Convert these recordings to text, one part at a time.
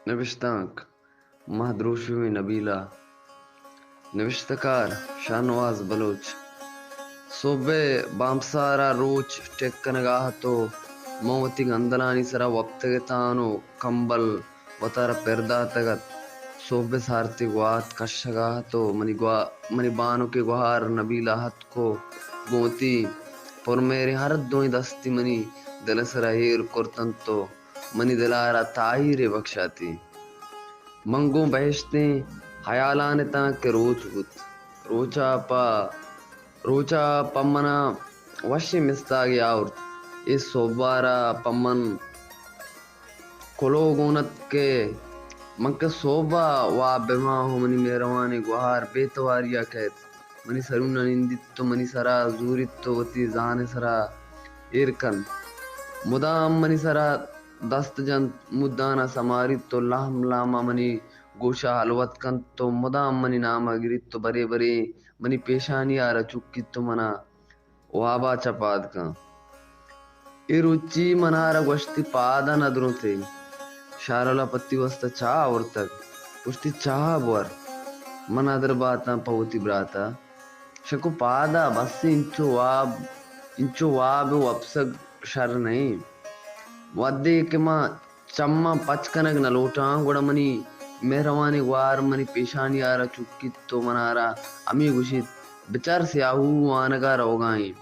नविश्तांक महद्रोशुवी Nabila नविश्तकार Shahnawaz Bloch सोबे बामसारा रोच टेक्कनगाह तो मोवती अंदलानी सरा वप्तगतानो कंबल वतार पेरदा तगत सोबे सारती ग्वात कशगाह तो मनी बानो के गुहार नबीला हत को मोती पर मेरे हर दोई दस्ती मनी दलसरा हीर कुर्तन तो मनी दिलारा ताहिरे बख्शाती मंगो बहशते हयालान के रोच गुत रोचा रोचा पम्मना वशी मिस्तागे और इस सोबारा पम्मन कोलोगोनत के मंके सोबा वा बेमा हो मनी मेरवाने गुहार बेतवारिया कहत मनी सरुना निंदित मनी सरा जूरित वती जाने सरा इरकन मुदाम मनी सरा दस्त जन मुदाना समारित तो लाम लामा मनी गोशा हलवत कन तो मुदाम मनी नामा गिरित तो बरे बरे मनी पेशानी आरा चुक्की तो मना वाबा चपाद का इरुचि मनारा गोष्टी पादा नदरों थे शारला पत्ती वस्ता चाह और तक उष्टी चाह बोर मनादर बाता पवती ब्राता शको पादा बस इंचो वाब वपसग शर नहीं वद्दे के माँ चम्मा पचकनक नलोटा गुड़ा मनी मेहरवानी वार मनी पेशानी आरा चुक्की तो मनारा अमी गुशित बिचार से आहू वानगा रोगाई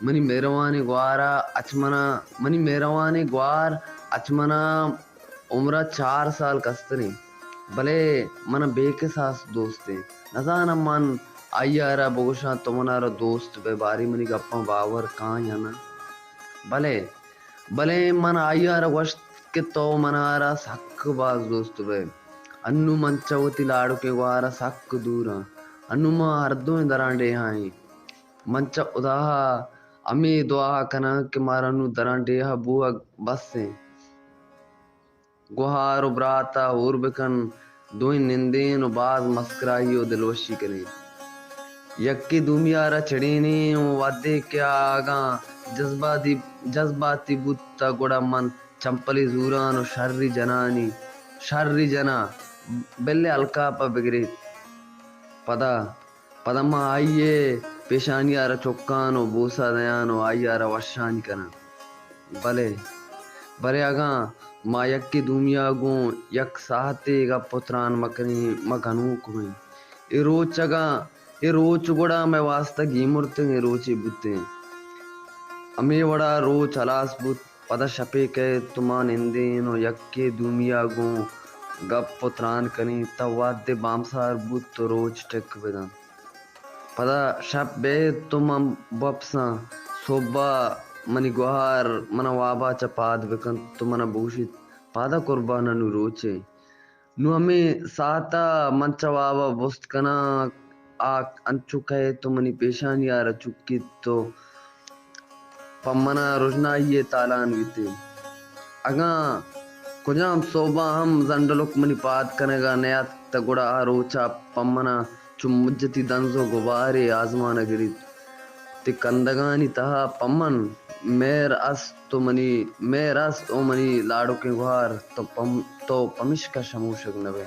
मनी मेहरवानी ग्वारा अचमना मनी मेहरवानी ग्वार अचमना उम्र 4 साल कस्तनी भले मन बेके सास दोस्ते नजाना मन आयारा बोशा तो मनारा दोस्त बे बारी मनी गप्पा बावर कहाँ याना भले भले मन आयारा वस्त के तो मनारा सक बाज दोस्त बे अन्नु मंचवती लाड़ू के वारा सक दूरा अन्नु मा हरदों दरांडे हाई मंच उदाहा अमी दुआ कना के मारनु दरांडे हा बुआ बस से गुहार उब्राता और बेकन दोई निंदेन बाज मस्कराइयो दिलवशी करे यक्की दुमियारा चढ़ीनी वादे क्या आगा जज्बाती बुत्ता गुड़ा मन चंपली जूरान शर्री जना बेल्ले अलकापा बिगरे पदा पदमा आइये पेशानियारा चौक्कानो बोसा दयानो आइयारा वशानी कना भले भले आगा मा यक्की दुमिया गो यक साहते गा पुत्रान मकनी मगनु कुमें ए रोच गुड़ा मैं वास्ता गीमुरते रोचे बुते अमे वड़ा रोच अलास बुत पद शपे के तुमा निंदेनो यक्के दुमिया गो गप पुत्रान कनी तवादे बामसार बुत तो रोच टेक वेदन पद शप बे तुम बपसा सोबा मनी गुहार मन वाबा चपाद बेकन तुमना भूषित पादा कुर्बाना नु रोचे नु हमें साता मंचा वाबा बुस्त कना आ अंचु कहे तो मनी पेशानी यार चुक्की तो पम्मना रोजना ये तालान बीते अगा कुजाम सोबा हम जंडलुक मनी पाद कनेगा नया तगुड़ा रोचा पम्मना चुम्मुज्जती दंजो गुबारे आजमान गिरी ते कंदगानी तहा पम्मन मेर अस तो मनी लाड़ो के गुहार तो पमिश्का शमूशक नबे